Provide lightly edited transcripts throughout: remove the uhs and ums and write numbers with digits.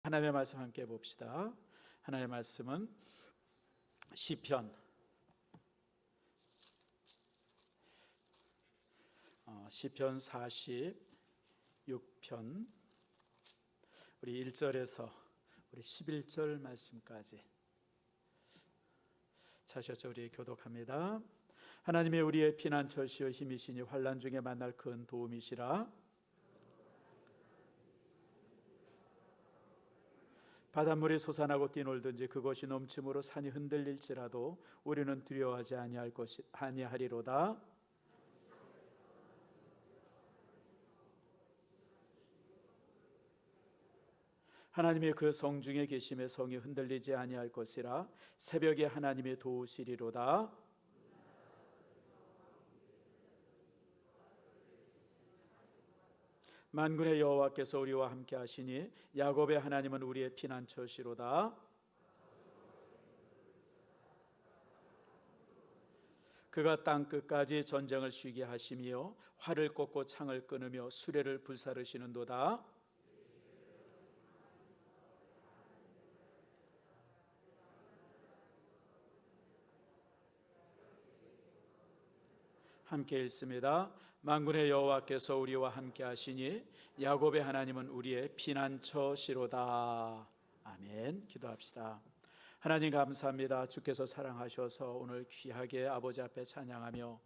하나님의 말씀 함께 봅시다. 하나님의 말씀은 시편 46편 우리 1절에서 우리 11절 말씀까지 찾으셨죠? 우리 교독합니다. 하나님의 우리의 피난처시여 힘이시니 환난 중에 만날 큰 도움이시라. 바닷물이 솟아나고 뛰놀든지 그것이 넘침으로 산이 흔들릴지라도 우리는 두려워하지 아니하리로다. 하나님의 그 성중에 계심에 성이 흔들리지 아니할 것이라. 새벽에 하나님의 도우시리로다. 만군의 여호와께서 우리와 함께 하시니 야곱의 하나님은 우리의 피난처시로다. 그가 땅 끝까지 전쟁을 쉬게 하시며 활을 꽂고 창을 끊으며 수레를 불사르시는도다. 함께 읽습니다. 만군의 여호와께서 우리와 함께 하시니 야곱의 하나님은 우리의 피난처시로다. 아멘. 기도합시다. 하나님 감사합니다. 주께서 사랑하셔서 오늘 귀하게 아버지 앞에 찬양하며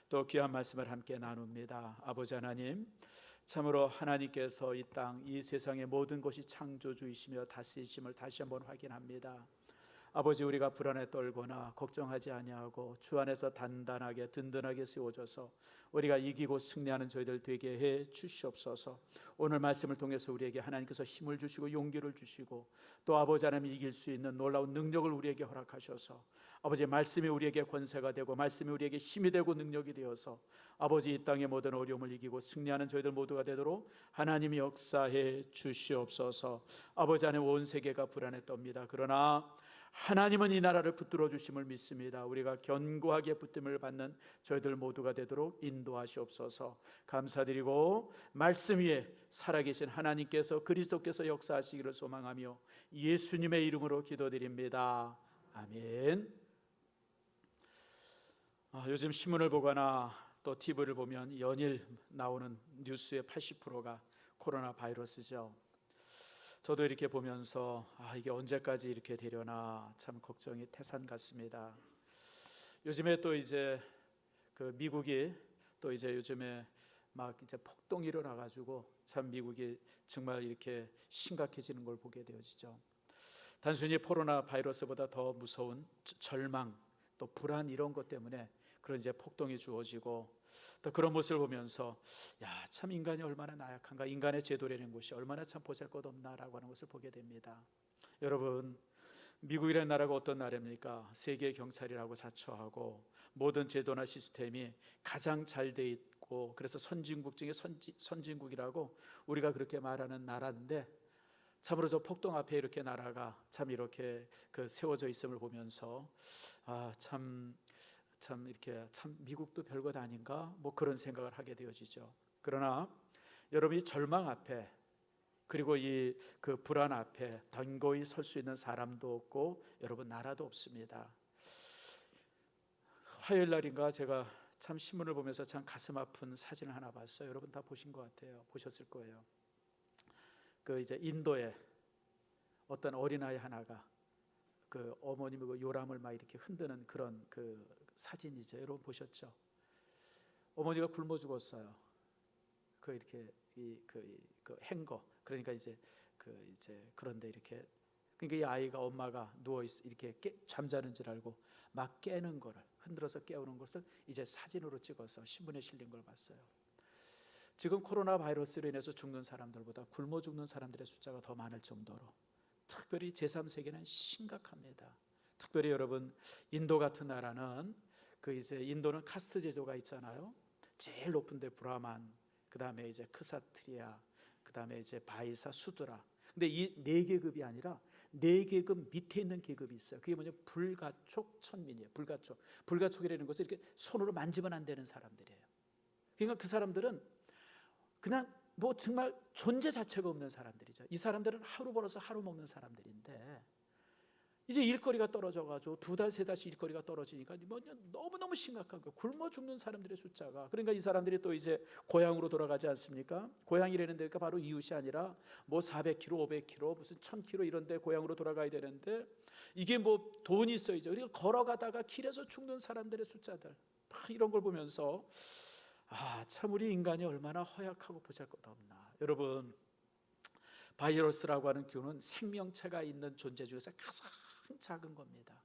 또 귀한 말씀을 함께 나눕니다. 아버지 하나님, 참으로 하나님께서 이 땅, 이 세상의 모든 것이 창조주이시며 다스리심을 다시 한번 확인합니다. 아버지, 우리가 불안에 떨거나 걱정하지 아니하고 주 안에서 단단하게 든든하게 세워져서 우리가 이기고 승리하는 저희들 되게 해 주시옵소서. 오늘 말씀을 통해서 우리에게 하나님께서 힘을 주시고 용기를 주시고 또 아버지 하나님 이길 수 있는 놀라운 능력을 우리에게 허락하셔서 아버지 말씀이 우리에게 권세가 되고 말씀이 우리에게 힘이 되고 능력이 되어서 아버지 이 땅의 모든 어려움을 이기고 승리하는 저희들 모두가 되도록 하나님이 역사해 주시옵소서. 아버지 하나님, 온 세계가 불안에 떱니다. 그러나 하나님은 이 나라를 붙들어 주심을 믿습니다. 우리가 견고하게 붙듦을 받는 저희들 모두가 되도록 인도하시옵소서. 감사드리고 말씀 위에 살아계신 하나님께서 그리스도께서 역사하시기를 소망하며 예수님의 이름으로 기도드립니다. 아멘. 요즘 신문을 보거나 또 TV를 보면 연일 나오는 뉴스의 80%가 코로나 바이러스죠. 저도 이렇게 보면서 이게 언제까지 이렇게 되려나 참 걱정이 태산 같습니다. 요즘에 또 이제 그 미국이 또 이제 요즘에 막 이제 폭동이 일어나가지고 참 미국이 정말 이렇게 심각해지는 걸 보게 되어지죠. 단순히 코로나 바이러스보다 더 무서운 절망 또 불안 이런 것 때문에 그런 이제 폭동이 주어지고 또 그런 모습을 보면서 참 인간이 얼마나 나약한가, 인간의 제도라는 것이 얼마나 참 보잘것없나라고 하는 것을 보게 됩니다. 여러분, 미국이라는 나라가 어떤 나라입니까? 세계 경찰이라고 자처하고 모든 제도나 시스템이 가장 잘 돼 있고 그래서 선진국 중에 선진국이라고 우리가 그렇게 말하는 나라인데 참으로 저 폭동 앞에 이렇게 나라가 참 이렇게 그 세워져 있음을 보면서 참 이렇게 참 미국도 별것 아닌가 뭐 그런 생각을 하게 되어지죠. 그러나 여러분, 이 절망 앞에 그리고 이 그 불안 앞에 견고히 설 수 있는 사람도 없고 여러분 나라도 없습니다. 화요일 날인가 제가 참 신문을 보면서 참 가슴 아픈 사진을 하나 봤어요. 여러분 다 보신 것 같아요. 보셨을 거예요. 그 이제 인도에 어떤 어린아이 하나가 그 어머님의 그 요람을 막 이렇게 흔드는 그런 그 사진이죠. 여러분 보셨죠? 어머니가 굶어 죽었어요. 그 이렇게 그 행거, 그러니까 이제 그런데 이렇게 그러니까 이 아이가 엄마가 누워 있 이렇게 잠자는 줄 알고 막 깨는 거를 흔들어서 깨우는 것을 이제 사진으로 찍어서 신문에 실린 걸 봤어요. 지금 코로나 바이러스로 인해서 죽는 사람들보다 굶어 죽는 사람들의 숫자가 더 많을 정도로 특별히 제3세계는 심각합니다. 특별히 여러분, 인도 같은 나라는 그 이제 인도는 카스트 제도가 있잖아요. 제일 높은 데 브라만, 그다음에 이제 크사트리아, 그다음에 이제 바이사, 수드라. 근데 이 네 계급이 아니라 네 계급 밑에 있는 계급이 있어요. 그게 뭐냐? 불가촉 천민이에요. 불가촉이라는 것은 이렇게 손으로 만지면 안 되는 사람들이에요. 그러니까 그 사람들은 그냥 뭐 정말 존재 자체가 없는 사람들이죠. 이 사람들은 하루 벌어서 하루 먹는 사람들인데 이제 일거리가 떨어져가지고 2달, 3달씩 일거리가 떨어지니까 너무너무 심각한 거예요. 굶어 죽는 사람들의 숫자가. 그러니까 이 사람들이 또 이제 고향으로 돌아가지 않습니까? 고향이라는 데가 바로 이웃이 아니라 뭐 400km, 500km, 무슨 1000km 이런 데 고향으로 돌아가야 되는데 이게 뭐 돈이 있어야죠. 그러니까 걸어가다가 길에서 죽는 사람들의 숫자들, 이런 걸 보면서 참 우리 인간이 얼마나 허약하고 보잘것없나. 여러분, 바이러스라고 하는 균은 생명체가 있는 존재 중에서 가장 작은 겁니다.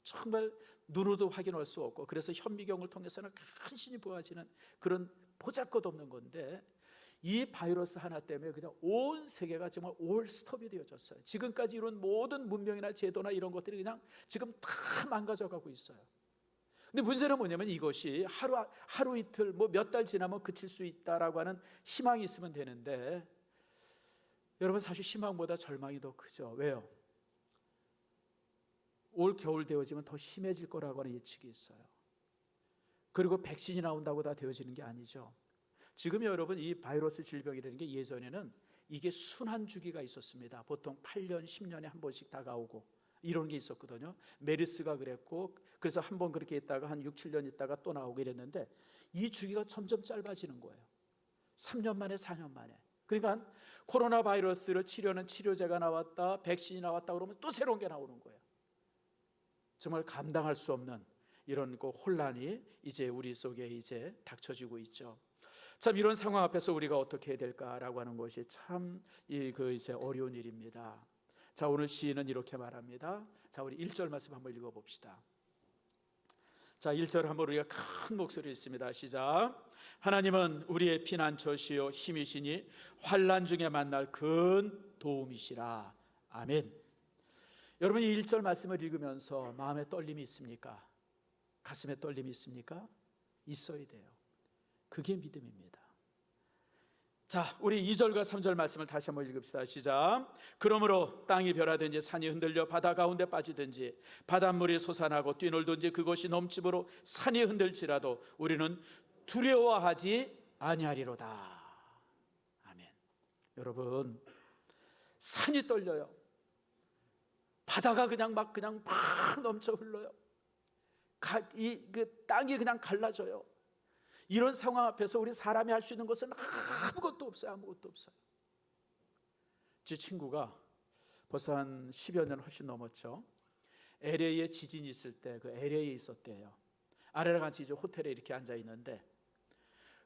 정말 눈으로도 확인할 수 없고, 그래서 현미경을 통해서는 간신히 보아지는 그런 보잘것없는 건데, 이 바이러스 하나 때문에 그냥 온 세계가 정말 올 스톱이 되어졌어요. 지금까지 이룬 모든 문명이나 제도나 이런 것들이 그냥 지금 다 망가져 가고 있어요. 근데 문제는 뭐냐면 이것이 하루 이틀 뭐 몇 달 지나면 그칠 수 있다라고 하는 희망이 있으면 되는데, 여러분 사실 희망보다 절망이 더 크죠. 왜요? 올 겨울 되어지면 더 심해질 거라고 하는 예측이 있어요. 그리고 백신이 나온다고 다 되어지는 게 아니죠. 지금 여러분 이 바이러스 질병이라는 게 예전에는 이게 순환 주기가 있었습니다. 보통 8년, 10년에 한 번씩 다가오고 이런 게 있었거든요. 메르스가 그랬고, 그래서 한 번 그렇게 있다가 한 6, 7년 있다가 또 나오게 됐는데 이 주기가 점점 짧아지는 거예요. 3년 만에, 4년 만에. 그러니까 코로나 바이러스를 치료하는 치료제가 나왔다, 백신이 나왔다 그러면 또 새로운 게 나오는 거예요. 정말 감당할 수 없는 이런 혼란이 이제 우리 속에 이제 닥쳐지고 있죠. 참 이런 상황 앞에서 우리가 어떻게 해야 될까라고 하는 것이 참 이제 어려운 일입니다. 자, 오늘 시인은 이렇게 말합니다. 자, 우리 1절 말씀 한번 읽어봅시다. 자, 1절 한번 우리가 큰 목소리 있습니다. 시작. 하나님은 우리의 피난처시요 힘이시니 환난 중에 만날 큰 도움이시라. 아멘. 여러분 이 1절 말씀을 읽으면서 마음에 떨림이 있습니까? 가슴에 떨림이 있습니까? 있어야 돼요. 그게 믿음입니다. 자, 우리 2절과 3절 말씀을 다시 한번 읽읍시다. 시작. 그러므로 땅이 벼라든지 산이 흔들려 바다 가운데 빠지든지 바닷물이 솟아나고 뛰놀든지 그것이 넘침으로 산이 흔들지라도 우리는 두려워하지 아니하리로다. 아멘. 여러분, 산이 떨려요. 바다가 그냥 막 넘쳐 흘러요. 그 땅이 그냥 갈라져요. 이런 상황 앞에서 우리 사람이 할 수 있는 것은 아무것도 없어요. 아무것도 없어요. 제 친구가 벌써 한 10여 년 훨씬 넘었죠. LA에 지진이 있을 때 그 LA에 있었대요. 아래랑 같이 이제 호텔에 이렇게 앉아 있는데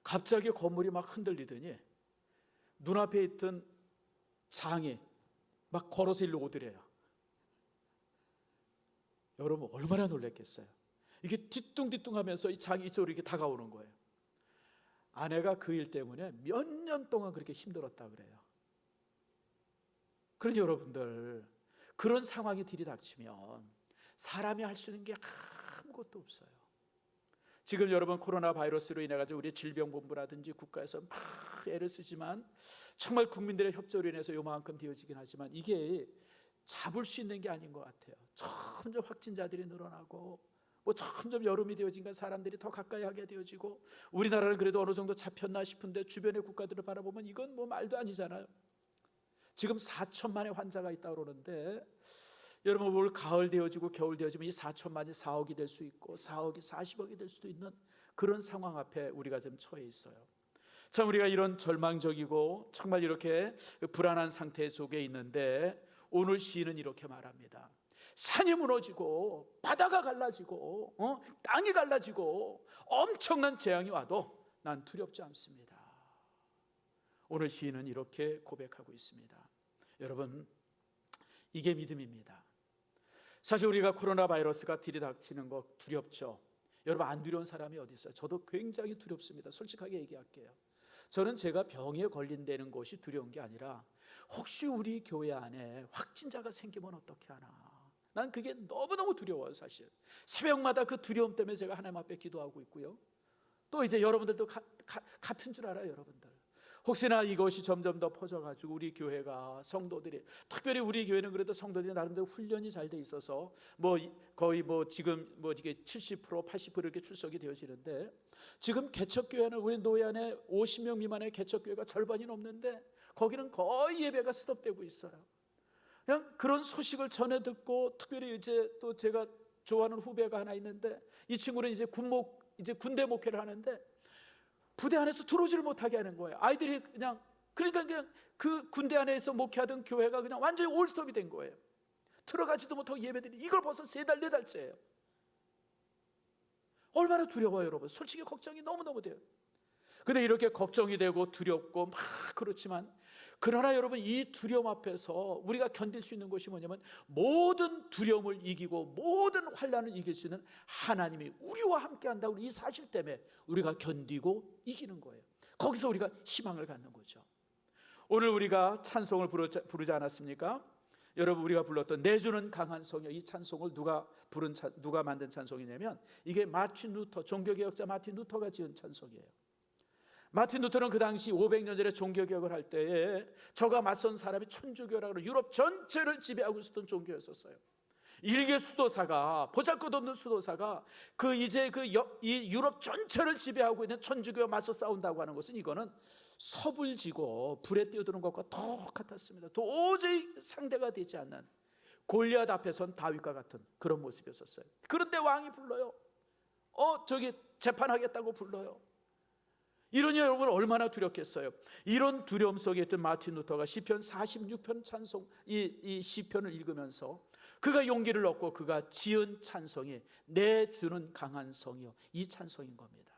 갑자기 건물이 막 흔들리더니 눈앞에 있던 장이 막 걸어서 일로 오더래요. 여러분 얼마나 놀랐겠어요. 이게 뒤뚱뒤뚱하면서 이 장이 이쪽으로 이렇게 다가오는 거예요. 아내가 그 일 때문에 몇 년 동안 그렇게 힘들었다 그래요. 그러니 여러분들, 그런 상황이 들이닥치면 사람이 할 수 있는 게 아무것도 없어요. 지금 여러분 코로나 바이러스로 인해 가지고 우리 질병본부라든지 국가에서 막 애를 쓰지만 정말 국민들의 협조로 인해서 요만큼 되어지긴 하지만 이게 잡을 수 있는 게 아닌 것 같아요. 점점 확진자들이 늘어나고 뭐 점점 여름이 되어지니까 사람들이 더 가까이 하게 되어지고, 우리나라는 그래도 어느 정도 잡혔나 싶은데 주변의 국가들을 바라보면 이건 뭐 말도 아니잖아요. 지금 4천만의 환자가 있다고 그러는데 여러분 올 가을 되어지고 겨울 되어지면 이 4천만이 4억이 될 수 있고 4억이 40억이 될 수도 있는 그런 상황 앞에 우리가 지금 처해 있어요. 참 우리가 이런 절망적이고 정말 이렇게 불안한 상태 속에 있는데 오늘 시인은 이렇게 말합니다. 산이 무너지고 바다가 갈라지고 땅이 갈라지고 엄청난 재앙이 와도 난 두렵지 않습니다. 오늘 시인은 이렇게 고백하고 있습니다. 여러분, 이게 믿음입니다. 사실 우리가 코로나 바이러스가 들이닥치는 거 두렵죠. 여러분 안 두려운 사람이 어디 있어요? 저도 굉장히 두렵습니다. 솔직하게 얘기할게요. 저는 제가 병에 걸린다는 것이 두려운 게 아니라 혹시 우리 교회 안에 확진자가 생기면 어떻게 하나, 난 그게 너무너무 두려워요. 사실 새벽마다 그 두려움 때문에 제가 하나님 앞에 기도하고 있고요. 또 이제 여러분들도 같은 줄 알아요. 여러분들 혹시나 이것이 점점 더 퍼져가지고 우리 교회가 성도들이, 특별히 우리 교회는 그래도 성도들이 나름대로 훈련이 잘 돼 있어서 거의 지금 이게 70% 80% 이렇게 출석이 되어지는데, 지금 개척교회는 우리 노예 안에 50명 미만의 개척교회가 절반이 넘는데 거기는 거의 예배가 스톱되고 있어요. 그냥 그런 소식을 전해 듣고, 특별히 이제 또 제가 좋아하는 후배가 하나 있는데, 이 친구는 이제 군대 목회를 하는데 부대 안에서 들어오지를 못하게 하는 거예요. 아이들이 그러니까 그냥 그 군대 안에서 목회하던 교회가 그냥 완전히 올스톱이 된 거예요. 들어가지도 못하고 예배드리는, 이걸 벌써 3달 4달째예요. 얼마나 두려워요, 여러분. 솔직히 걱정이 너무너무 돼요. 근데 이렇게 걱정이 되고 두렵고 막 그렇지만, 그러나 여러분, 이 두려움 앞에서 우리가 견딜 수 있는 것이 뭐냐면, 모든 두려움을 이기고 모든 환난을 이길 수 있는 하나님이 우리와 함께 한다고, 이 사실 때문에 우리가 견디고 이기는 거예요. 거기서 우리가 희망을 갖는 거죠. 오늘 우리가 찬송을 부르지 않았습니까? 여러분, 우리가 불렀던 내주는 강한 성이여, 이 찬송을 누가 만든 찬송이냐면, 이게 마틴 루터, 종교개혁자 마틴 루터가 지은 찬송이에요. 마틴 루터는 그 당시 500년 전에 종교개혁을 할 때에 저가 맞선 사람이 천주교라고 유럽 전체를 지배하고 있었던 종교였었어요. 일개 수도사가, 보잘것없는 수도사가 이 유럽 전체를 지배하고 있는 천주교와 맞서 싸운다고 하는 것은, 이거는 섭을 지고 불에 뛰어드는 것과 똑같았습니다. 도저히 상대가 되지 않는 골리앗 앞에 선 다윗과 같은 그런 모습이었었어요. 그런데 왕이 불러요. 재판하겠다고 불러요. 이러니 여러분 얼마나 두렵겠어요. 이런 두려움 속에 있던 마틴 루터가 시편 46편 찬송, 이 시편을 읽으면서 그가 용기를 얻고 그가 지은 찬송이 내 주는 강한 성이요, 이 찬송인 겁니다.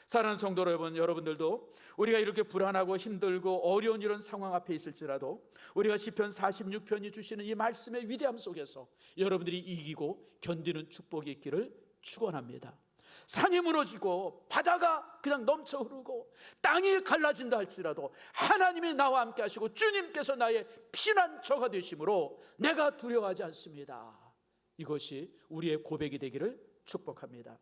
사랑하는 성도 여러분, 여러분들도 우리가 이렇게 불안하고 힘들고 어려운 이런 상황 앞에 있을지라도 우리가 시편 46편이 주시는 이 말씀의 위대함 속에서 여러분들이 이기고 견디는 축복이 있기를 축원합니다. 산이 무너지고 바다가 그냥 넘쳐 흐르고 땅이 갈라진다 할지라도 하나님이 나와 함께 하시고 주님께서 나의 피난처가 되심으로 내가 두려워하지 않습니다. 이것이 우리의 고백이 되기를 축복합니다.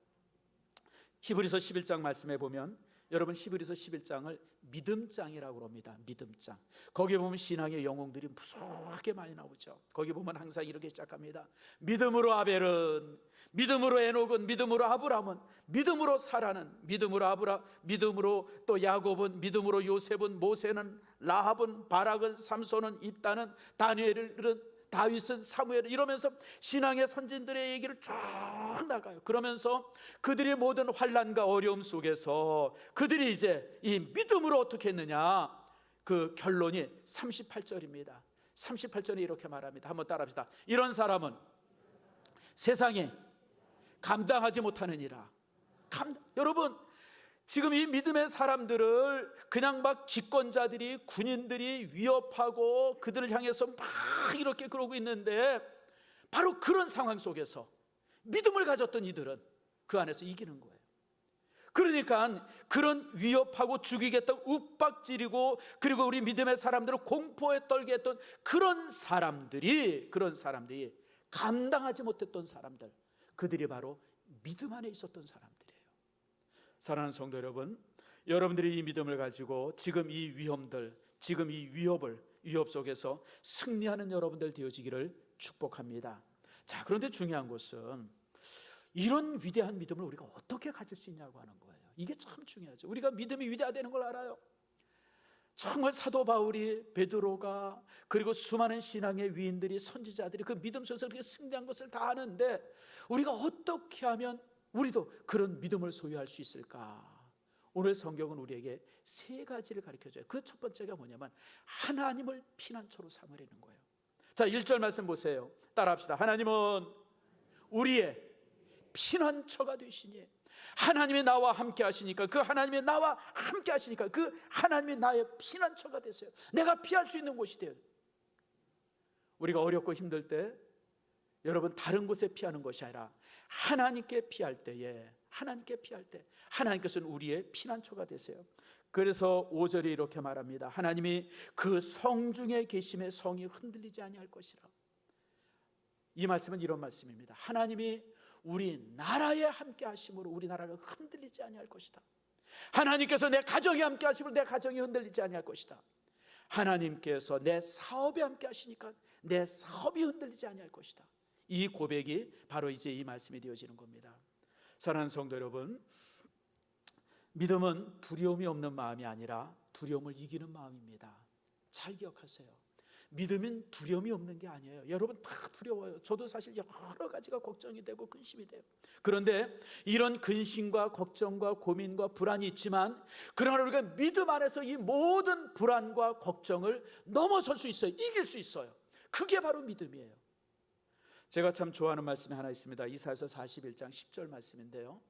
히브리서 11장 말씀해 보면, 여러분, 히브리서 11장을 믿음장이라고 합니다. 믿음장. 거기에 보면 신앙의 영웅들이 무수하게 많이 나오죠. 거기 보면 항상 이렇게 시작합니다. 믿음으로 아벨은, 믿음으로 에녹은, 믿음으로 아브람은, 믿음으로 사라는, 믿음으로 또 야곱은, 믿음으로 요셉은, 모세는, 라합은, 바락은, 삼손은, 입다는, 다니엘은, 다윗은, 사무엘은, 이러면서 신앙의 선진들의 얘기를 쭉 나가요. 그러면서 그들이 모든 환난과 어려움 속에서 그들이 이제 이 믿음으로 어떻게 했느냐, 그 결론이 38절입니다. 38절에 이렇게 말합니다. 한번 따라합시다. 이런 사람은 세상에 감당하지 못하느니라. 여러분, 지금 이 믿음의 사람들을 그냥 막 집권자들이, 군인들이 위협하고 그들을 향해서 막 이렇게 그러고 있는데, 바로 그런 상황 속에서 믿음을 가졌던 이들은 그 안에서 이기는 거예요. 그러니까 그런 위협하고 죽이겠다고 윽박지르고, 그리고 우리 믿음의 사람들을 공포에 떨게 했던 그런 사람들이 감당하지 못했던 사람들, 그들이 바로 믿음 안에 있었던 사람들이에요. 사랑하는 성도 여러분, 여러분들이 이 믿음을 가지고 지금 이 위험들, 지금 이 위협 속에서 승리하는 여러분들 되어지기를 축복합니다. 자, 그런데 중요한 것은 이런 위대한 믿음을 우리가 어떻게 가질 수 있냐고 하는 거예요. 이게 참 중요하죠. 우리가 믿음이 위대하다는 걸 알아요. 정말 사도 바울이, 베드로가, 그리고 수많은 신앙의 위인들이, 선지자들이 그 믿음 속에서 그렇게 승리한 것을 다 아는데, 우리가 어떻게 하면 우리도 그런 믿음을 소유할 수 있을까? 오늘 성경은 우리에게 3가지를 가르쳐줘요. 그 첫 번째가 뭐냐면 하나님을 피난처로 삼으라는 거예요. 자, 1절 말씀 보세요. 따라합시다. 하나님은 우리의 피난처가 되시니, 하나님이 나와 함께 하시니까, 그 하나님이 나와 함께 하시니까 그 하나님이 나의 피난처가 되세요. 내가 피할 수 있는 곳이 돼요. 우리가 어렵고 힘들 때 여러분, 다른 곳에 피하는 것이 아니라 하나님께 피할 때 하나님께서는 우리의 피난처가 되세요. 그래서 5절에 이렇게 말합니다. 하나님이 그 성중에 계심에 성이 흔들리지 아니할 것이라. 이 말씀은 이런 말씀입니다. 하나님이 우리 나라에 함께 하심으로 우리 나라가 흔들리지 아니할 것이다. 하나님께서 내 가정에 함께 하시고 내 가정이 흔들리지 아니할 것이다. 하나님께서 내 사업에 함께 하시니까 내 사업이 흔들리지 아니할 것이다. 이 고백이 바로 이제 이 말씀이 되어지는 겁니다. 사랑하는 성도 여러분, 믿음은 두려움이 없는 마음이 아니라 두려움을 이기는 마음입니다. 잘 기억하세요. 믿음은 두려움이 없는 게 아니에요. 여러분 다 두려워요. 저도 사실 여러 가지가 걱정이 되고 근심이 돼요. 그런데 이런 근심과 걱정과 고민과 불안이 있지만, 그러나 우리가 믿음 안에서 이 모든 불안과 걱정을 넘어설 수 있어요. 이길 수 있어요. 그게 바로 믿음이에요. 제가 참 좋아하는 말씀이 하나 있습니다. 이사야서 41장 10절 말씀인데요.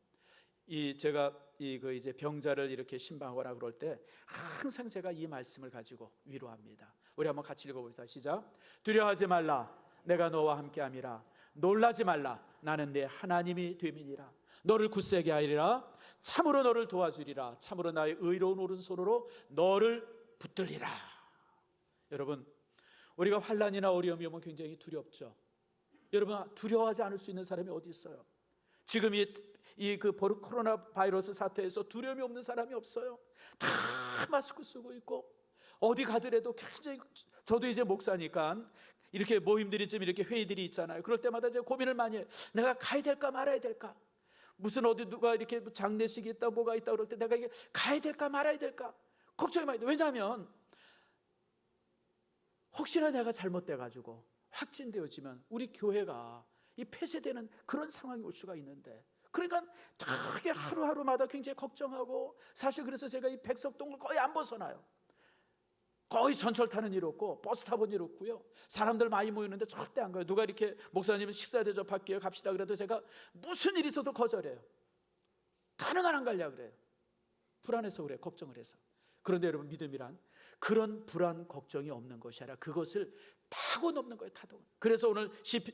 제가 이제 병자를 이렇게 신방하거나 그럴 때 항상 제가 이 말씀을 가지고 위로합니다. 우리 한번 같이 읽어봅시다. 시작. 두려워하지 말라, 내가 너와 함께함이라. 놀라지 말라, 나는 네 하나님이 됨이니라. 너를 굳세게 하리라. 참으로 너를 도와주리라. 참으로 나의 의로운 오른손으로 너를 붙들리라. 여러분, 우리가 환난이나 어려움이 오면 굉장히 두렵죠. 여러분, 두려워하지 않을 수 있는 사람이 어디 있어요? 지금 그 코로나 바이러스 사태에서 두려움이 없는 사람이 없어요. 다 마스크 쓰고 있고 어디 가더라도 굉장히, 저도 이제 목사니까 이렇게 모임들이 좀 이렇게 회의들이 있잖아요. 그럴 때마다 제가 고민을 많이 해요. 내가 가야 될까 말아야 될까? 무슨 어디 누가 이렇게 장례식이 있다 뭐가 있다 그럴 때 내가 이게 가야 될까 말아야 될까? 걱정이 많이 돼요. 왜냐하면 혹시나 내가 잘못돼 가지고 확진되어지면 우리 교회가 이 폐쇄되는 그런 상황이 올 수가 있는데, 그러니까 되게 하루하루마다 굉장히 걱정하고, 사실 그래서 제가 이 백석동을 거의 안 벗어나요. 거의 전철 타는 일 없고 버스 타본 일 없고요. 사람들 많이 모이는데 절대 안 가요. 누가 이렇게 목사님 식사 대접할게요 갑시다 그래도 제가 무슨 일이 있어도 거절해요. 가능한 안 가려고 그래요. 불안해서 그래요. 걱정을 해서. 그런데 여러분, 믿음이란 그런 불안 걱정이 없는 것이 아니라 그것을 타고 넘는 거예요. 타고. 그래서 오늘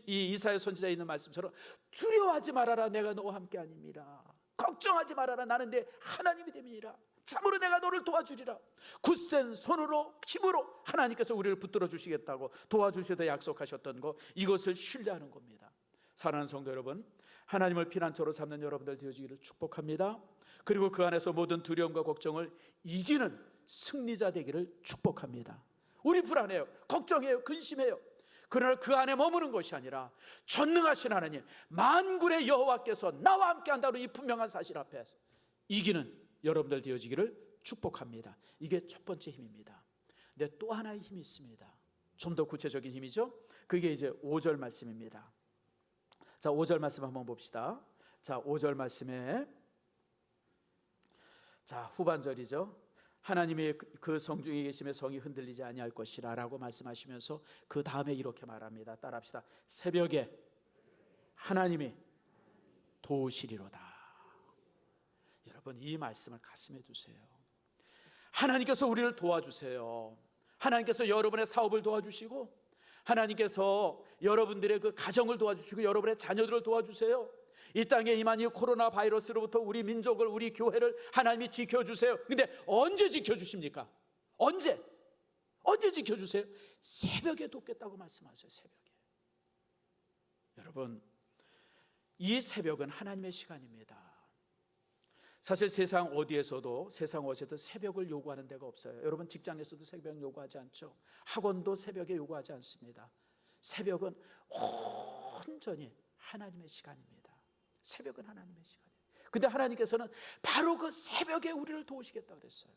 이사야 선지자에 있는 말씀처럼 두려워하지 말아라, 내가 너와 함께 아닙니다. 걱정하지 말아라, 나는 내 하나님이 됨이니라. 참으로 내가 너를 도와주리라. 굳센 손으로 힘으로 하나님께서 우리를 붙들어 주시겠다고 도와주시다 약속하셨던 거, 이것을 신뢰하는 겁니다. 사랑하는 성도 여러분, 하나님을 피난처로 삼는 여러분들 되어지기를 축복합니다. 그리고 그 안에서 모든 두려움과 걱정을 이기는 승리자 되기를 축복합니다. 우리 불안해요, 걱정해요, 근심해요. 그러나 그 안에 머무는 것이 아니라 전능하신 하나님, 만군의 여호와께서 나와 함께 한다는 이 분명한 사실 앞에서 이기는 여러분들 되어지기를 축복합니다. 이게 첫 번째 힘입니다. 근데 또 하나의 힘이 있습니다. 좀 더 구체적인 힘이죠. 그게 이제 5절 말씀입니다. 자, 5절 말씀 한번 봅시다. 자, 5절 말씀에 후반절이죠. 하나님의 그 성중에 계심에 성이 흔들리지 아니할 것이라 라고 말씀하시면서 그 다음에 이렇게 말합니다. 따라합시다. 새벽에 하나님이 도우시리로다. 여러분, 이 말씀을 가슴에 두세요. 하나님께서 우리를 도와주세요. 하나님께서 여러분의 사업을 도와주시고, 하나님께서 여러분들의 그 가정을 도와주시고, 여러분의 자녀들을 도와주세요. 이 땅에 임한 이 코로나 바이러스로부터 우리 민족을, 우리 교회를 하나님이 지켜주세요. 근데 언제 지켜주십니까? 언제 지켜주세요? 새벽에 돕겠다고 말씀하세요. 새벽에. 여러분, 이 새벽은 하나님의 시간입니다. 사실 세상 어디에서도 새벽을 요구하는 데가 없어요. 여러분, 직장에서도 새벽 요구하지 않죠. 학원도 새벽에 요구하지 않습니다. 새벽은 온전히 하나님의 시간입니다. 새벽은 하나님의 시간이에요. 근데 하나님께서는 바로 그 새벽에 우리를 도우시겠다 그랬어요.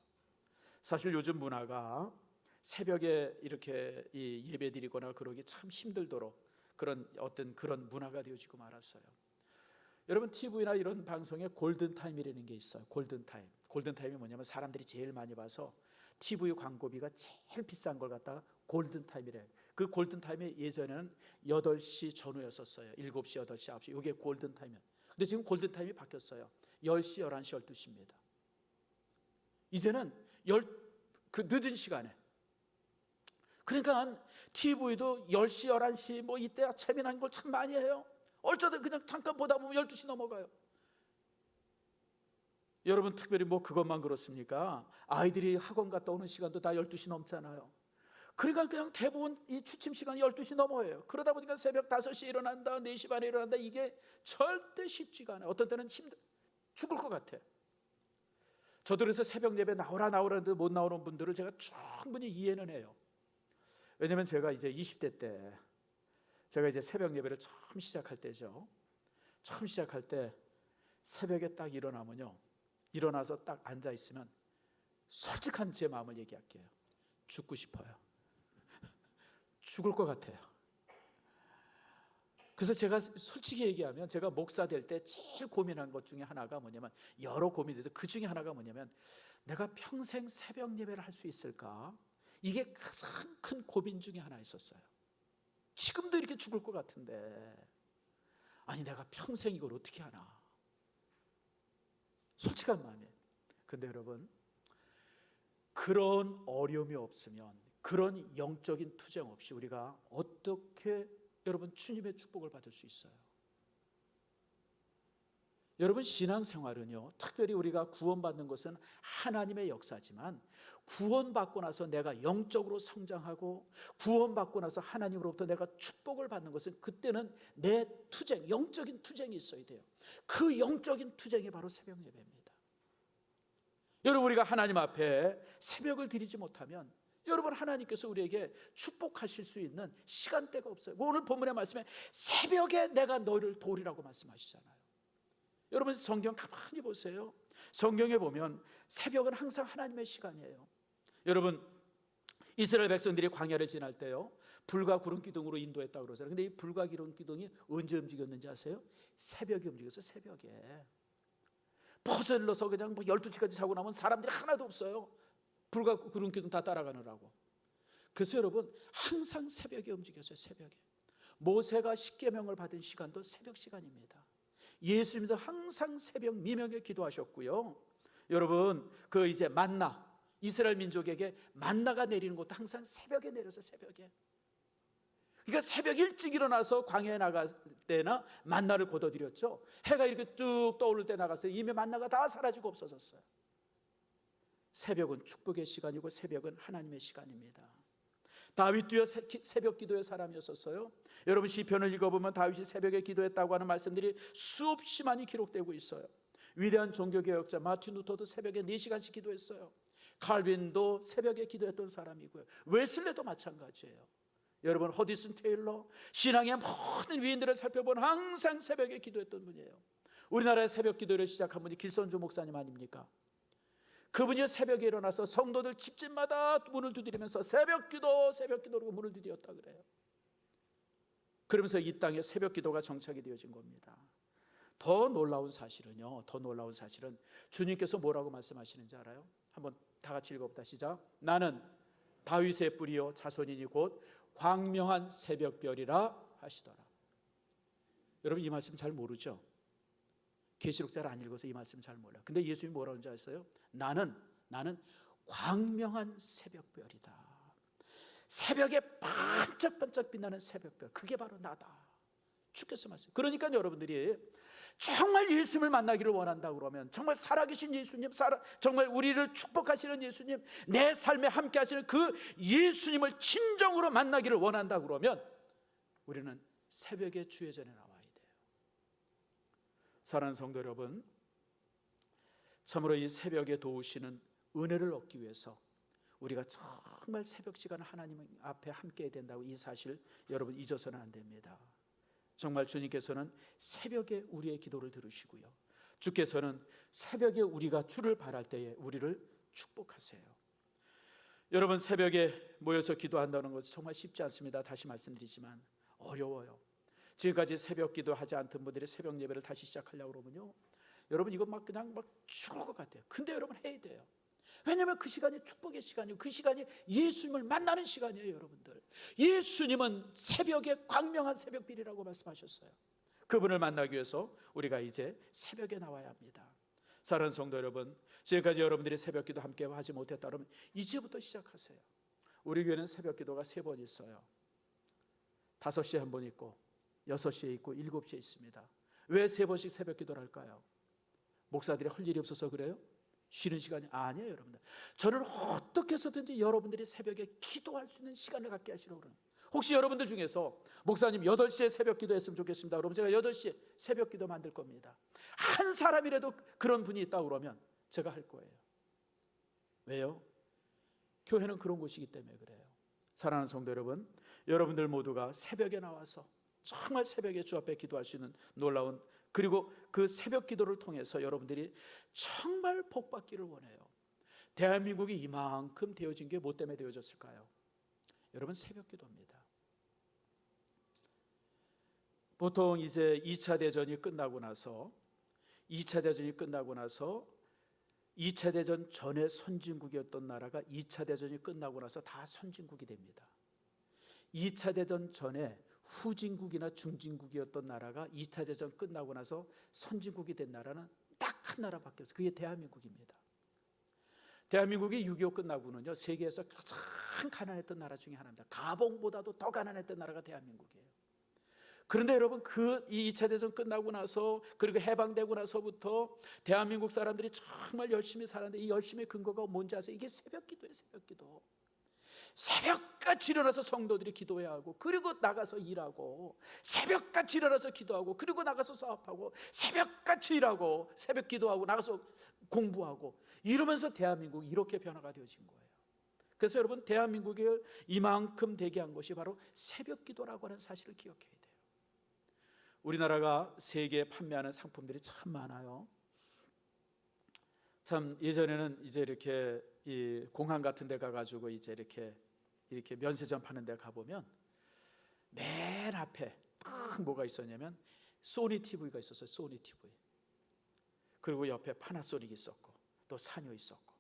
사실 요즘 문화가 새벽에 이렇게 예배 드리거나 그러기 참 힘들도록 그런 문화가 되어지고 말았어요. 여러분, TV나 이런 방송에 골든타임이라는 게 있어요. 골든타임. 골든타임이 뭐냐면 사람들이 제일 많이 봐서 TV 광고비가 제일 비싼 걸 갖다가 골든타임이래요. 그 골든타임이 예전에는 8시 전후였었어요. 7시, 8시, 9시. 이게 골든타임이에요. 근데 지금 골든타임이 바뀌었어요. 10시, 11시, 12시입니다. 이제는 그 늦은 시간에. 그러니까 TV도 10시, 11시 뭐 이때야 재미난 걸 참 많이 해요. 어쩌다 그냥 잠깐 보다 보면 12시 넘어가요. 여러분, 특별히 뭐 그것만 그렇습니까? 아이들이 학원 갔다 오는 시간도 다 12시 넘잖아요. 그러니까 그냥 대부분 이 취침 시간이 12시 넘어요. 그러다 보니까 새벽 5시에 일어난다, 4시 반에 일어난다, 이게 절대 쉽지가 않아요. 어떤 때는 죽을 것 같아요. 저도 그래서 새벽 예배 나오라 나오라는데 못 나오는 분들을 제가 충분히 이해는 해요. 왜냐면 제가 이제 20대 때, 제가 이제 새벽 예배를 처음 시작할 때죠. 처음 시작할 때 새벽에 딱 일어나면요, 일어나서 딱 앉아 있으면 솔직한 제 마음을 얘기할게요. 죽고 싶어요. 죽을 것 같아요. 그래서 제가 솔직히 얘기하면, 제가 목사 될 때 제일 고민한 것 중에 하나가 뭐냐면, 여러 고민이 돼서 그 중에 하나가 뭐냐면, 내가 평생 새벽 예배를 할 수 있을까? 이게 가장 큰 고민 중에 하나 있었어요. 지금도 이렇게 죽을 것 같은데, 아니 내가 평생 이걸 어떻게 하나? 솔직한 마음이에요. 근데 여러분, 그런 어려움이 없으면, 그런 영적인 투쟁 없이 우리가 어떻게 여러분 주님의 축복을 받을 수 있어요? 여러분, 신앙생활은요, 특별히 우리가 구원받는 것은 하나님의 역사지만, 구원받고 나서 내가 영적으로 성장하고 구원받고 나서 하나님으로부터 내가 축복을 받는 것은, 그때는 내 투쟁, 영적인 투쟁이 있어야 돼요. 그 영적인 투쟁이 바로 새벽 예배입니다. 여러분, 우리가 하나님 앞에 새벽을 드리지 못하면, 여러분, 하나님께서 우리에게 축복하실 수 있는 시간대가 없어요. 오늘 본문의 말씀에 새벽에 내가 너를 도우리라고 말씀하시잖아요. 여러분, 성경 가만히 보세요. 성경에 보면 새벽은 항상 하나님의 시간이에요. 여러분, 이스라엘 백성들이 광야를 지날 때요, 불과 구름 기둥으로 인도했다고 그러잖아요. 근데 이 불과 구름 기둥이 언제 움직였는지 아세요? 새벽에 움직였어요. 새벽에. 퍼질러서 그냥 12시까지 자고 나면 사람들이 하나도 없어요. 불과 구름 기둥 다 따라가느라고. 그래서 여러분, 항상 새벽에 움직였어요. 새벽에. 모세가 십계명을 받은 시간도 새벽 시간입니다. 예수님도 항상 새벽 미명에 기도하셨고요. 여러분, 그 이제 만나, 이스라엘 민족에게 만나가 내리는 것도 항상 새벽에 내려서, 새벽에. 그러니까 새벽 일찍 일어나서 광야에 나갈 때나 만나를 거둬들였죠. 해가 이렇게 쭉 떠오를 때 나갔어요. 이미 만나가 다 사라지고 없어졌어요. 새벽은 축복의 시간이고 새벽은 하나님의 시간입니다. 다윗도요, 새벽 기도의 사람이었었어요. 여러분, 시편을 읽어보면 다윗이 새벽에 기도했다고 하는 말씀들이 수없이 많이 기록되고 있어요. 위대한 종교개혁자 마틴 루터도 새벽에 4시간씩 기도했어요. 칼빈도 새벽에 기도했던 사람이고요. 웨슬레도 마찬가지예요. 여러분, 허디슨 테일러, 신앙의 모든 위인들을 살펴본 항상 새벽에 기도했던 분이에요. 우리나라의 새벽 기도를 시작한 분이 길선주 목사님 아닙니까? 그분이 새벽에 일어나서 성도들 집집마다 문을 두드리면서 새벽 기도로 문을 두드렸다 그래요. 그러면서 이 땅에 새벽 기도가 정착이 되어진 겁니다. 더 놀라운 사실은 주님께서 뭐라고 말씀하시는지 알아요? 한번 다 같이 읽어봅시다. 시작. 나는 다윗의 뿌리요 자손이니 곧 광명한 새벽별이라 하시더라. 여러분, 이 말씀 잘 모르죠? 계시록 잘 안 읽어서 이 말씀 잘 몰라요. 근데 예수님이 뭐라고 하는지 아세요? 나는 광명한 새벽별이다. 새벽에 반짝반짝 빛나는 새벽별, 그게 바로 나다. 주께서 말씀. 그러니까 여러분들이 정말 예수님을 만나기를 원한다 그러면, 정말 살아계신 예수님, 정말 우리를 축복하시는 예수님, 내 삶에 함께 하시는 그 예수님을 진정으로 만나기를 원한다 그러면, 우리는 새벽에 주의 전에 나와야 돼요. 사랑하는 성도 여러분, 참으로 이 새벽에 도우시는 은혜를 얻기 위해서 우리가 정말 새벽 시간 하나님 앞에 함께 해야 된다고, 이 사실 여러분 잊어서는 안 됩니다. 정말 주님께서는 새벽에 우리의 기도를 들으시고요, 주께서는 새벽에 우리가 주를 바랄 때에 우리를 축복하세요. 여러분, 새벽에 모여서 기도한다는 것은 정말 쉽지 않습니다. 다시 말씀드리지만 어려워요. 지금까지 새벽 기도하지 않던 분들이 새벽 예배를 다시 시작하려고 그러면요, 여러분 이거 그냥 죽을 것 같아요. 근데 여러분 해야 돼요. 왜냐하면 그 시간이 축복의 시간이고 그 시간이 예수님을 만나는 시간이에요. 여러분들, 예수님은 새벽에 광명한 새벽별이라고 말씀하셨어요. 그분을 만나기 위해서 우리가 이제 새벽에 나와야 합니다. 사랑하는 성도 여러분, 지금까지 여러분들이 새벽 기도 함께 하지 못했다 그러면 이제부터 시작하세요. 우리 교회는 새벽 기도가 3번 있어요. 5시에 한 번 있고 6시에 있고 7시에 있습니다. 왜 3번씩 새벽 기도를 할까요? 목사들이 할 일이 없어서 그래요? 쉬는 시간이 아니에요. 여러분들, 저는 어떻게 해서든지 여러분들이 새벽에 기도할 수 있는 시간을 갖게 하시려고 그래요. 혹시 여러분들 중에서 목사님 8시에 새벽 기도했으면 좋겠습니다, 그러면 제가 8시에 새벽 기도 만들 겁니다. 한 사람이라도 그런 분이 있다 그러면 제가 할 거예요. 왜요? 교회는 그런 곳이기 때문에 그래요. 사랑하는 성도 여러분, 여러분들 모두가 새벽에 나와서 정말 새벽에 주 앞에 기도할 수 있는 놀라운, 그리고 그 새벽 기도를 통해서 여러분들이 정말 복 받기를 원해요. 대한민국이 이만큼 되어진 게 뭐 때문에 되어졌을까요? 여러분, 새벽 기도입니다. 보통 이제 2차 대전이 끝나고 나서 2차 대전 전에 선진국이었던 나라가 2차 대전이 끝나고 나서 다 선진국이 됩니다. 2차 대전 전에 후진국이나 중진국이었던 나라가 2차 대전 끝나고 나서 선진국이 된 나라는 딱 한 나라밖에 없어요. 그게 대한민국입니다. 대한민국이 6.25 끝나고는요, 세계에서 가장 가난했던 나라 중에 하나입니다. 가봉보다도 더 가난했던 나라가 대한민국이에요. 그런데 여러분, 그 2차 대전 끝나고 나서, 그리고 해방되고 나서부터 대한민국 사람들이 정말 열심히 살았는데, 이 열심의 근거가 뭔지 아세요? 이게 새벽 기도예요. 새벽 기도. 새벽같이 일어나서 성도들이 기도해야 하고, 그리고 나가서 일하고, 새벽같이 일어나서 기도하고, 그리고 나가서 사업하고, 새벽같이 일하고, 새벽 기도하고, 나가서 공부하고, 이러면서 대한민국이 이렇게 변화가 되어진 거예요. 그래서 여러분, 대한민국을 이만큼 되게 한 것이 바로 새벽 기도라고 하는 사실을 기억해야 돼요. 우리나라가 세계에 판매하는 상품들이 참 많아요. 참 예전에는 이제 이렇게 이 공항 같은 데 가가지고 이제 이렇게 면세점 파는 데 가보면 맨 앞에 딱 뭐가 있었냐면 소니 TV가 있었어요. 소니 TV. 그리고 옆에 파나소닉 있었고, 또 사뇨 있었고,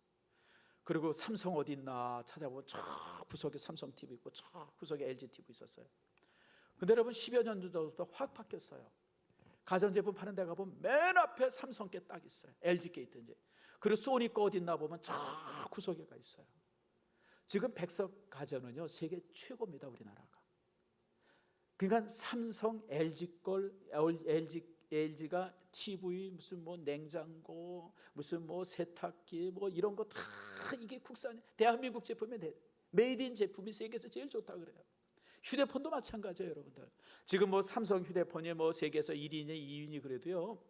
그리고 삼성 어디 있나 찾아보면 저 구석에 삼성 TV 있고, 저 구석에 LG TV 있었어요. 근데 여러분, 10여 년 전부터 확 바뀌었어요. 가전제품 파는 데 가보면 맨 앞에 삼성 게 딱 있어요. LG 게 있든지. 그리고 소니 거 어디 있나 보면 저 구석에가 있어요. 지금 백석 가전은요, 세계 최고입니다. 우리나라가. 그러니까 삼성, LG가 TV, 무슨 뭐 냉장고, 무슨 뭐 세탁기, 뭐 이런 거 다 이게 국산 대한민국 제품이 메이드 인 제품이 세계에서 제일 좋다 그래요. 휴대폰도 마찬가지예요, 여러분들. 지금 뭐 삼성 휴대폰이 뭐 세계에서 1위냐 2위니 그래도요,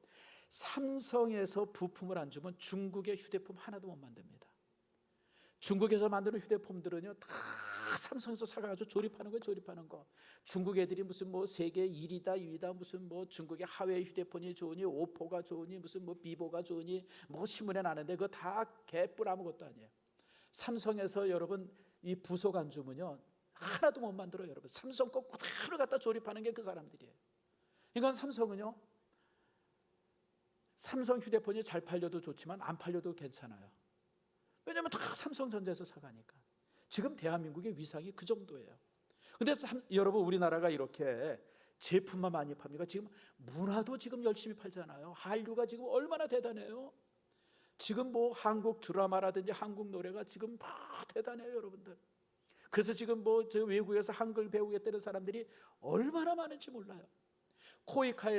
삼성에서 부품을 안 주면 중국의 휴대폰 하나도 못 만듭니다. 중국에서 만드는 휴대폰들은요, 다 삼성에서 사가지고 조립하는 거예요. 조립하는 거. 중국 애들이 무슨 뭐 세계 1위다 2위다, 무슨 뭐 중국의 하웨이 휴대폰이 좋으니, 오포가 좋으니, 무슨 뭐 비보가 좋으니, 뭐 신문에 나는데 그거 다 개뿔 아무것도 아니에요. 삼성에서 여러분 이 부속 안 주면요, 하나도 못 만들어요. 여러분, 삼성 거 그대로 갖다 조립하는 게 그 사람들이에요. 그러니까 삼성은요, 삼성 휴대폰이 잘 팔려도 좋지만 안 팔려도 괜찮아요. 왜냐하면 다 삼성전자에서 사가니까. 지금 대한민국의 위상이 그 정도예요. 근데 여러분, 우리나라가 이렇게 제품만 많이 팝니까? 지금 문화도 지금 열심히 팔잖아요. 한류가 지금 얼마나 대단해요. 지금 뭐 한국 드라마라든지 한국 노래가 지금 막 대단해요, 여러분들. 그래서 지금 뭐 저 외국에서 한글 배우겠다는 사람들이 얼마나 많은지 몰라요. 코이카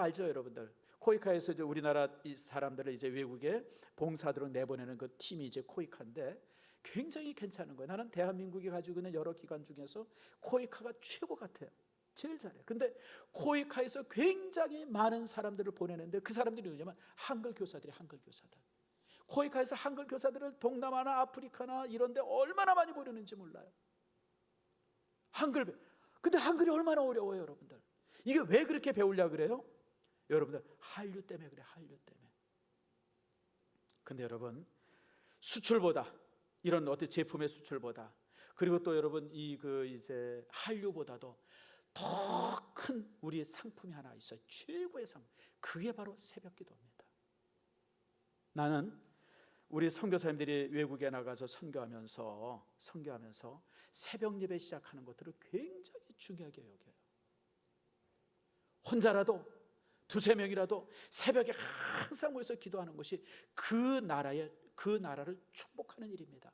알죠, 여러분들? 코이카에서 이제 우리나라 이 사람들을 이제 외국에 봉사들을 내보내는 그 팀이 이제 코이카인데 굉장히 괜찮은 거예요. 나는 대한민국이 가지고 있는 여러 기관 중에서 코이카가 최고 같아요. 제일 잘해요. 근데 코이카에서 굉장히 많은 사람들을 보내는데 그 사람들이 누구냐면 한글 교사들이 한글 교사들. 코이카에서 한글 교사들을 동남아나 아프리카나 이런 데 얼마나 많이 보내는지 몰라요. 근데 한글이 얼마나 어려워요, 여러분들. 이게 왜 그렇게 배우려고 그래요? 여러분들, 한류 때문에 그래, 한류 때문에. 근데 여러분, 수출보다, 이런 어떤 제품의 수출보다, 그리고 또 여러분 이제 한류보다도 더 큰 우리 상품이 하나 있어요. 최고의 상품. 그게 바로 새벽기도입니다. 나는 우리 선교사님들이 외국에 나가서 선교하면서 새벽 예배 시작하는 것들을 굉장히 중요하게 여겨요. 혼자라도 두세 명이라도 새벽에 항상 모여서 기도하는 것이 그 나라를 축복하는 일입니다.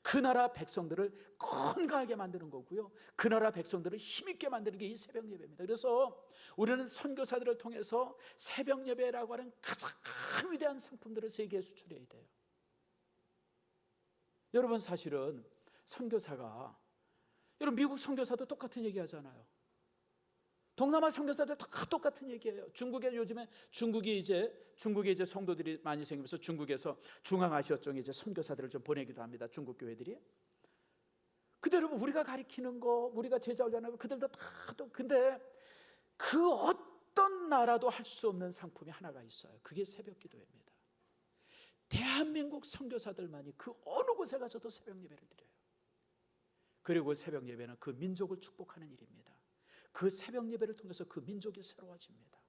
그 나라 백성들을 건강하게 만드는 거고요, 그 나라 백성들을 힘있게 만드는 게 이 새벽 예배입니다. 그래서 우리는 선교사들을 통해서 새벽 예배라고 하는 가장 위대한 상품들을 세계에 수출해야 돼요. 여러분, 사실은 선교사가, 여러분 미국 선교사도 똑같은 얘기 하잖아요. 동남아 선교사들 다 똑같은 얘기예요. 중국에 요즘에 중국에 이제 성도들이 많이 생기면서 중국에서 중앙아시아 쪽에 이제 선교사들을 좀 보내기도 합니다. 중국 교회들이. 그대로 우리가 가리키는 거, 우리가 제자 훈련하고 그들도 다 근데 그 어떤 나라도 할 수 없는 상품이 하나가 있어요. 그게 새벽 기도입니다. 대한민국 선교사들만이 그 어느 곳에 가서도 새벽 예배를 드려요. 그리고 새벽 예배는 그 민족을 축복하는 일입니다. 그 새벽 예배를 통해서 그 민족이 새로워집니다.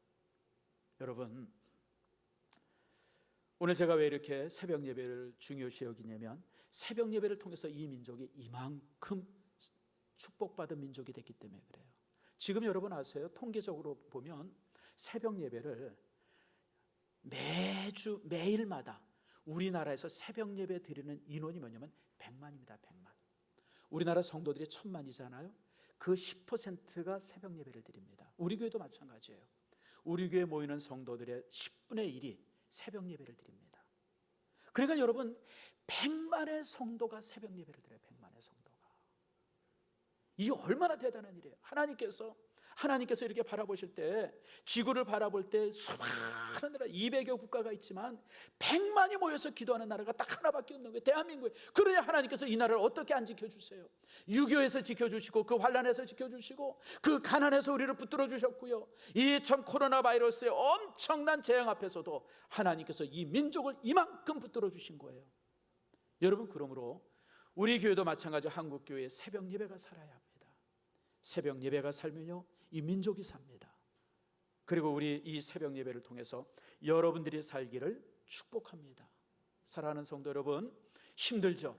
여러분, 오늘 제가 왜 이렇게 새벽 예배를 중요시 여기냐면 새벽 예배를 통해서 이 민족이 이만큼 축복받은 민족이 됐기 때문에 그래요. 지금 여러분 아세요? 통계적으로 보면 새벽 예배를 매일마다 우리나라에서 새벽 예배 드리는 인원이 뭐냐면 100만입니다. 100만. 우리나라 성도들이 1000만이잖아요. 그 10%가 새벽 예배를 드립니다. 우리 교회도 마찬가지예요. 우리 교회 모이는 성도들의 10분의 1이 새벽 예배를 드립니다. 그러니까 여러분 100만의 성도가 새벽 예배를 드려요. 100만의 성도가. 이게 얼마나 대단한 일이에요. 하나님께서 이렇게 바라보실 때, 지구를 바라볼 때 수많은 나라 200여 국가가 있지만 100만이 모여서 기도하는 나라가 딱 하나밖에 없는 거예요. 대한민국에. 그러니 하나님께서 이 나라를 어떻게 안 지켜주세요? 유교에서 지켜주시고 그 환란에서 지켜주시고 그 가난에서 우리를 붙들어 주셨고요. 이 참 코로나 바이러스의 엄청난 재앙 앞에서도 하나님께서 이 민족을 이만큼 붙들어 주신 거예요. 여러분, 그러므로 우리 교회도 마찬가지로 한국교회의 새벽 예배가 살아야 합니다. 새벽 예배가 살면요 이 민족이 삽니다. 그리고 우리 이 새벽 예배를 통해서 여러분들이 살기를 축복합니다. 사랑하는 성도 여러분, 힘들죠?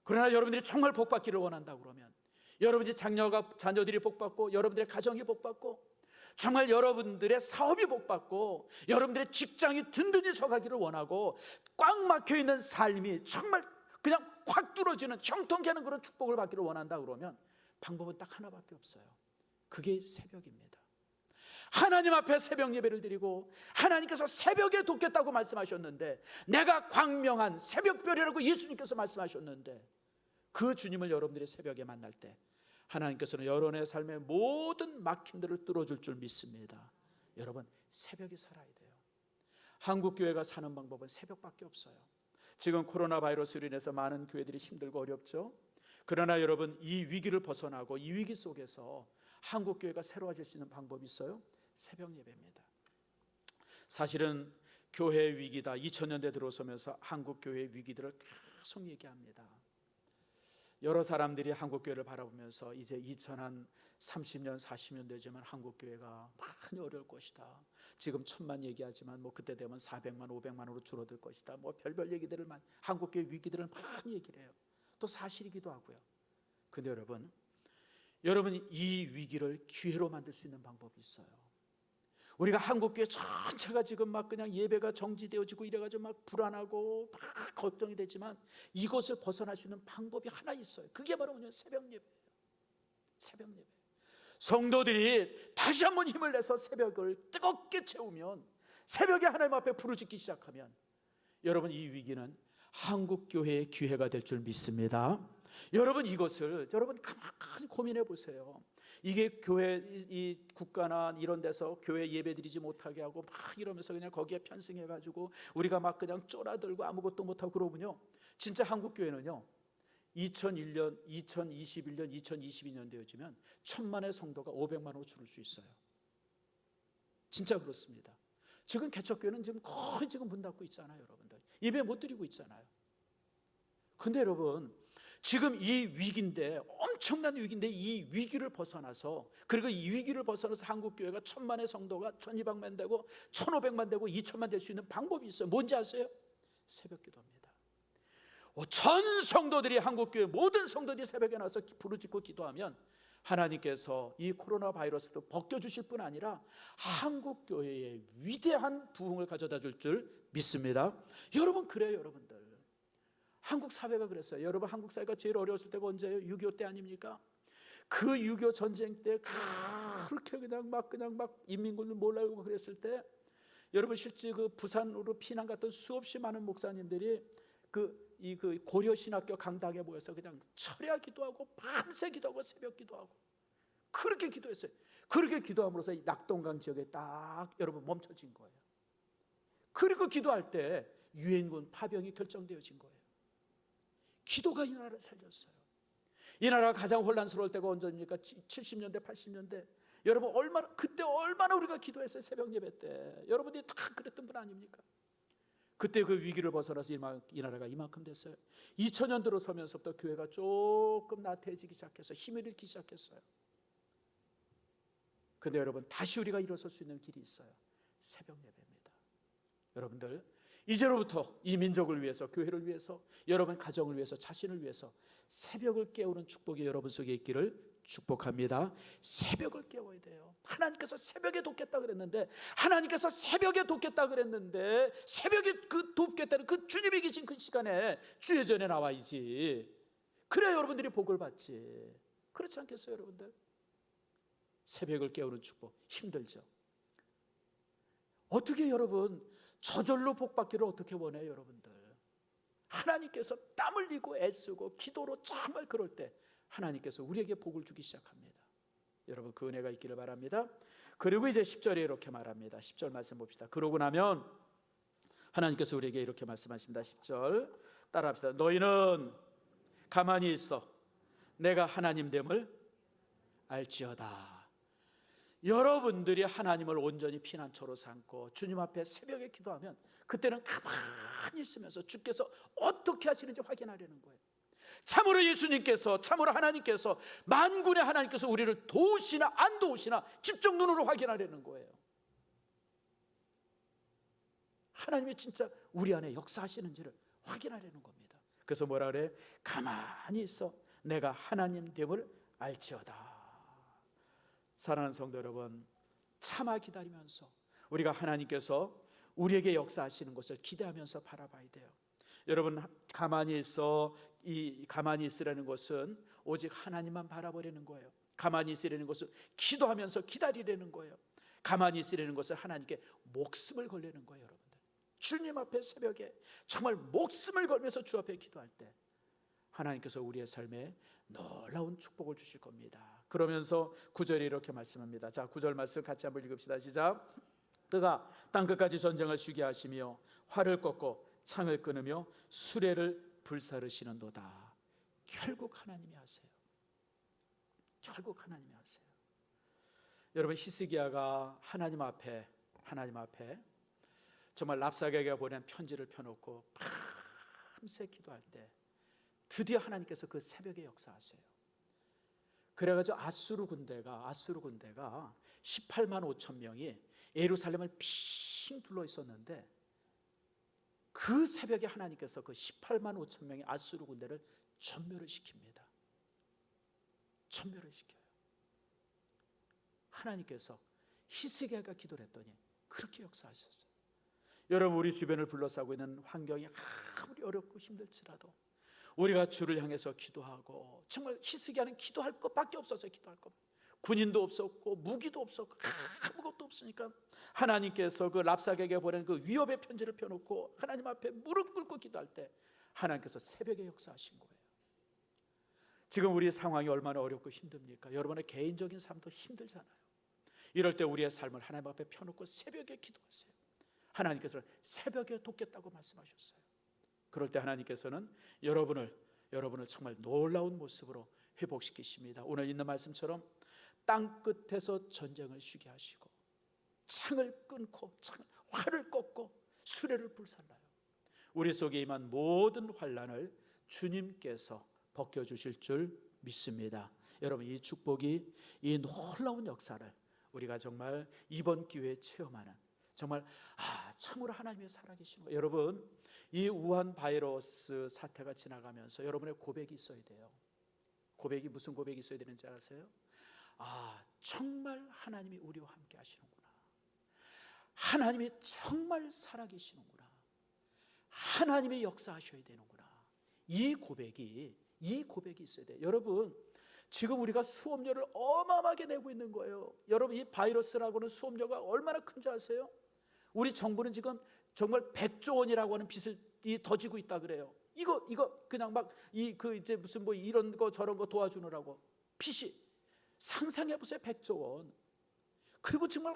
그러나 여러분들이 정말 복받기를 원한다 그러면 여러분의 자녀들이 복받고 여러분들의 가정이 복받고 정말 여러분들의 사업이 복받고 여러분들의 직장이 든든히 서가기를 원하고 꽉 막혀있는 삶이 정말 그냥 확 뚫어지는 형통케 하는 그런 축복을 받기를 원한다 그러면 방법은 딱 하나밖에 없어요. 그게 새벽입니다. 하나님 앞에 새벽 예배를 드리고 하나님께서 새벽에 돕겠다고 말씀하셨는데, 내가 광명한 새벽별이라고 예수님께서 말씀하셨는데, 그 주님을 여러분들이 새벽에 만날 때 하나님께서는 여러분의 삶의 모든 막힘들을 뚫어줄 줄 믿습니다. 여러분, 새벽이 살아야 돼요. 한국교회가 사는 방법은 새벽밖에 없어요. 지금 코로나 바이러스로 인해서 많은 교회들이 힘들고 어렵죠. 그러나 여러분, 이 위기를 벗어나고 이 위기 속에서 한국교회가 새로워질 수 있는 방법이 있어요. 새벽 예배입니다. 사실은 교회 위기다, 2000년대 들어서면서 한국교회의 위기들을 계속 얘기합니다. 여러 사람들이 한국교회를 바라보면서 이제 2030년 40년 되지만 한국교회가 많이 어려울 것이다. 지금 1000만 얘기하지만 뭐 그때 되면 400만 500만으로 줄어들 것이다. 뭐 별별 얘기들을 한국교회 위기들을 많이 얘기를 해요. 또 사실이기도 하고요. 근데 여러분 이 위기를 기회로 만들 수 있는 방법이 있어요. 우리가 한국교회 전체가 지금 막 그냥 예배가 정지되어지고 이래가지고 막 불안하고 막 걱정이 되지만 이것을 벗어날 수 있는 방법이 하나 있어요. 그게 바로 뭐냐면 새벽 예배예요. 새벽 예배. 성도들이 다시 한번 힘을 내서 새벽을 뜨겁게 채우면, 새벽에 하나님 앞에 부르짖기 시작하면 여러분 이 위기는 한국교회의 기회가 될 줄 믿습니다. 여러분 이것을 여러분 가만히 고민해 보세요. 이게 교회 이 국가나 이런 데서 교회 예배드리지 못하게 하고 막 이러면서 그냥 거기에 편승해 가지고 우리가 막 그냥 쫄아들고 아무것도 못하고 그러면요, 진짜 한국교회는요 2021년 2022년 되어지면 1000만의 성도가 500만으로 줄을 수 있어요. 진짜 그렇습니다. 지금 개척교회는 지금 거의 지금 문 닫고 있잖아요. 여러분들 예배 못 드리고 있잖아요. 근데 여러분 지금 이 위기인데, 엄청난 위기인데, 이 위기를 벗어나서, 그리고 이 위기를 벗어나서 한국교회가 1000만의 성도가 1200만 되고 1500만 되고 2000만 될 수 있는 방법이 있어요. 뭔지 아세요? 새벽 기도입니다. 전 성도들이, 한국교회 모든 성도들이 새벽에 나와서 부르짖고 기도하면 하나님께서 이 코로나 바이러스도 벗겨주실 뿐 아니라 한국교회의 위대한 부흥을 가져다 줄 줄 믿습니다. 여러분 그래요. 여러분들 한국 사회가 그랬어요. 여러분 한국 사회가 제일 어려웠을 때가 언제예요? 6.25 때 아닙니까? 그 6.25 전쟁 때 그렇게 그냥 막 인민군을 몰라오고 그랬을 때, 여러분 실제 그 부산으로 피난 갔던 수없이 많은 목사님들이 그 고려 신학교 강당에 모여서 그냥 철야 기도하고 밤새 기도하고 새벽 기도하고 그렇게 기도했어요. 그렇게 기도함으로써 이 낙동강 지역에 딱 여러분 멈춰진 거예요. 그리고 기도할 때 유엔군 파병이 결정되어진 거예요. 기도가 이 나라를 살렸어요. 이 나라가 가장 혼란스러울 때가 언제입니까? 70년대 80년대. 여러분 그때 얼마나 우리가 기도했어요. 새벽 예배 때 여러분들이 다 그랬던 분 아닙니까? 그때 그 위기를 벗어나서 이 나라가 이만큼 됐어요. 2000년 들어서면서부터 교회가 조금 나태해지기 시작해서 힘을 잃기 시작했어요. 근데 여러분 다시 우리가 일어설 수 있는 길이 있어요. 새벽 예배입니다. 여러분들 이제로부터 이 민족을 위해서, 교회를 위해서, 여러분 가정을 위해서, 자신을 위해서 새벽을 깨우는 축복이 여러분 속에 있기를 축복합니다. 새벽을 깨워야 돼요. 하나님께서 새벽에 돕겠다 그랬는데, 하나님께서 새벽에 돕겠다 그랬는데, 새벽에 그 돕겠다는 그 주님이 계신 그 시간에 주의 전에 나와야지. 그래야 여러분들이 복을 받지. 그렇지 않겠어요, 여러분들? 새벽을 깨우는 축복 힘들죠. 어떻게 여러분 저절로 복 받기를 어떻게 원해요, 여러분들? 하나님께서 땀 흘리고 애쓰고 기도로 정말 그럴 때 하나님께서 우리에게 복을 주기 시작합니다. 여러분 그 은혜가 있기를 바랍니다. 그리고 이제 10절에 이렇게 말합니다. 10절 말씀 봅시다. 그러고 나면 하나님께서 우리에게 이렇게 말씀하십니다. 10절 따라합시다. 너희는 가만히 있어 내가 하나님됨을 알지어다. 여러분들이 하나님을 온전히 피난처로 삼고 주님 앞에 새벽에 기도하면 그때는 가만히 있으면서 주께서 어떻게 하시는지 확인하려는 거예요. 참으로 예수님께서, 참으로 하나님께서, 만군의 하나님께서 우리를 도우시나 안 도우시나 직접 눈으로 확인하려는 거예요. 하나님이 진짜 우리 안에 역사하시는지를 확인하려는 겁니다. 그래서 뭐라 그래? 가만히 있어 내가 하나님됨을 알지어다. 사랑하는 성도 여러분, 참아 기다리면서 우리가 하나님께서 우리에게 역사하시는 것을 기대하면서 바라봐야 돼요. 여러분 가만히 있으라는 것은 오직 하나님만 바라보려는 거예요. 가만히 있으라는 것은 기도하면서 기다리려는 거예요. 가만히 있으라는 것은 하나님께 목숨을 걸려는 거예요. 여러분들 주님 앞에 새벽에 정말 목숨을 걸면서 주 앞에 기도할 때 하나님께서 우리의 삶에 놀라운 축복을 주실 겁니다. 그러면서 9절에 이렇게 말씀합니다. 자, 9절 말씀 같이 한번 읽읍시다. 시작. 그가 땅끝까지 전쟁을 쉬게 하시며 활을 꺾고 창을 끊으며 수레를 불사르시는도다. 결국 하나님이 하세요. 결국 하나님이 하세요. 여러분 히스기야가 하나님 앞에 정말 랍사게가 보낸 편지를 펴놓고 밤새 기도할 때 드디어 하나님께서 그 새벽에 역사하세요. 그래가지고 아수르 군대가 18만 5천 명이 예루살렘을 핑 둘러 있었는데 그 새벽에 하나님께서 그 18만 5천 명의 아수르 군대를 전멸을 시킵니다. 전멸을 시켜요. 하나님께서 히스기야가 기도를 했더니 그렇게 역사하셨어요. 여러분 우리 주변을 둘러싸고 있는 환경이 아무리 어렵고 힘들지라도 우리가 주를 향해서 기도하고 정말 히스기야는 기도할 것밖에 없었어요. 기도할 것. 군인도 없었고 무기도 없었고 아무것도 없으니까 하나님께서 그 랍사게에게 보낸 그 위협의 편지를 펴놓고 하나님 앞에 무릎 꿇고 기도할 때 하나님께서 새벽에 역사하신 거예요. 지금 우리의 상황이 얼마나 어렵고 힘듭니까? 여러분의 개인적인 삶도 힘들잖아요. 이럴 때 우리의 삶을 하나님 앞에 펴놓고 새벽에 기도하세요. 하나님께서 새벽에 돕겠다고 말씀하셨어요. 그럴 때 하나님께서는 여러분을 정말 놀라운 모습으로 회복시키십니다. 오늘 있는 말씀처럼 땅 끝에서 전쟁을 쉬게 하시고 창을 끊고 활을 꺾고 수레를 불살라요. 우리 속에 임한 모든 환난을 주님께서 벗겨주실 줄 믿습니다. 여러분 이 축복이 이 놀라운 역사를 우리가 정말 이번 기회에 체험하는 정말 참으로 하나님의 살아계신 거예요. 여러분 이 우한 바이러스 사태가 지나가면서 여러분의 고백이 있어야 돼요. 고백이 무슨 고백이 있어야 되는지 아세요? 정말 하나님이 우리와 함께 하시는구나. 하나님이 정말 살아계시는구나. 하나님이 역사하셔야 되는구나. 이 고백이 있어야 돼요. 여러분 지금 우리가 수업료를 어마어마하게 내고 있는 거예요. 여러분 이 바이러스라고는 수업료가 얼마나 큰지 아세요? 우리 정부는 지금 정말 100조 원이라고 하는 빚을 더 지고 있다 그래요. 이거 그냥 막 이제 무슨 뭐 이런 거 저런 거 도와주느라고 빚이 상상해 보세요. 100조 원. 그리고 정말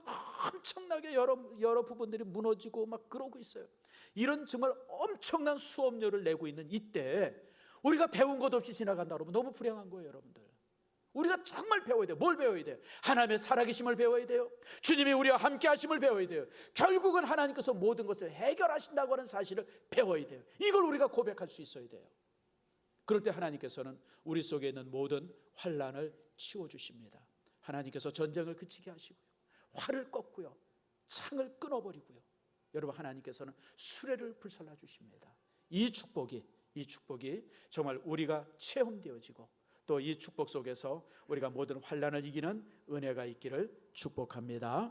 엄청나게 여러 부분들이 무너지고 막 그러고 있어요. 이런 정말 엄청난 수업료를 내고 있는 이때 우리가 배운 것 없이 지나간다 그러면 너무 불행한 거예요, 여러분들. 우리가 정말 배워야 돼요. 뭘 배워야 돼요? 하나님의 살아계심을 배워야 돼요. 주님이 우리와 함께 하심을 배워야 돼요. 결국은 하나님께서 모든 것을 해결하신다고 하는 사실을 배워야 돼요. 이걸 우리가 고백할 수 있어야 돼요. 그럴 때 하나님께서는 우리 속에 있는 모든 환난을 치워주십니다. 하나님께서 전쟁을 그치게 하시고요, 활을 꺾고요, 창을 끊어버리고요, 여러분 하나님께서는 수레를 불살라 주십니다. 이 축복이 정말 우리가 체험되어지고 또 이 축복 속에서 우리가 모든 환난을 이기는 은혜가 있기를 축복합니다.